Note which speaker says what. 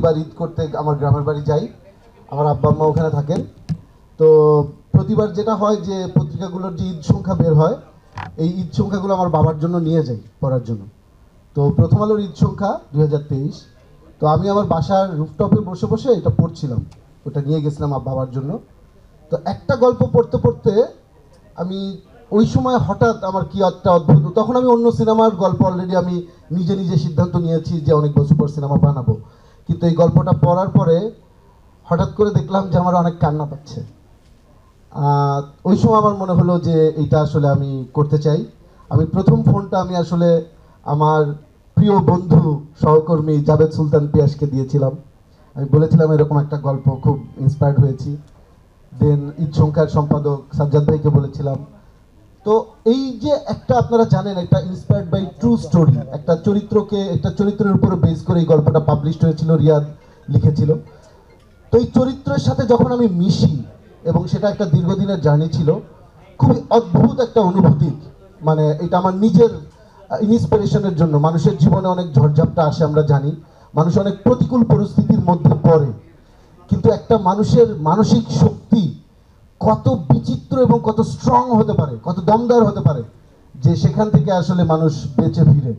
Speaker 1: প্রতিবার ঈদ করতে আমার গ্রামের বাড়ি যাই, আমার আব্বা আম্মা ওখানে থাকেন। তো প্রতিবার যেটা হয় যে পত্রিকাগুলোর যে ঈদ সংখ্যা বের হয়, এই ঈদ সংখ্যাগুলো আমার বাবার জন্য নিয়ে যাই পড়ার জন্য। তো প্রথম আলোর ঈদ সংখ্যা 2023। তো আমি আমার বাসার রুফটপে বসে বসে এটা পড়ছিলাম, ওটা নিয়ে গেছিলাম বাবার জন্য। তো একটা গল্প পড়তে পড়তে আমি ওই সময় হঠাৎ আমার কি একটা অদ্ভুত, তখন আমি অন্য সিনেমার গল্প অলরেডি আমি নিজে নিজে সিদ্ধান্ত নিয়েছি যে অনেক বছর পর সিনেমা বানাবো, কিন্তু এই গল্পটা পড়ার পরে হঠাৎ করে দেখলাম যে আমার অনেক কান্না পাচ্ছে। ওই সময় আমার মনে হলো যে এইটা আসলে আমি করতে চাই। আমি প্রথম ফোনটা আমি আসলে আমার প্রিয় বন্ধু সহকর্মী জাভেদ সুলতান পিয়াসকে দিয়েছিলাম। আমি বলেছিলাম এরকম একটা গল্প, খুব ইন্সপায়ার্ড হয়েছি। দেন ঈদ সংখ্যার সম্পাদক সাজ্জাদ ভাইকে বলেছিলাম। তো এই যে একটা, আপনারা জানেন, একটা ইন্সপায়ার্ড বাই ট্রু স্টোরি, একটা চরিত্রের উপরে বেস করে এই গল্পটা পাবলিশড হয়েছিল, রিয়াদ লিখেছিল। তো এই চরিত্রের সাথে যখন আমি মিশি, এবং সেটা একটা দীর্ঘদিনের জার্নি ছিল, খুবই অদ্ভুত একটা অনুভূতি। মানে এটা আমার নিজের ইন্সপিরেশনের জন্য। মানুষের জীবনে অনেক ঝড়ঝাপটা আসে, আমরা জানি, মানুষ অনেক প্রতিকূল পরিস্থিতির মধ্যে পড়ে, কিন্তু একটা মানুষের মানসিক শক্তি কত বিচিত্র এবং কত স্ট্রং হতে পারে, কত দমদার হতে পারে, যে সেখান থেকে আসলে মানুষ বেঁচে ফিরে।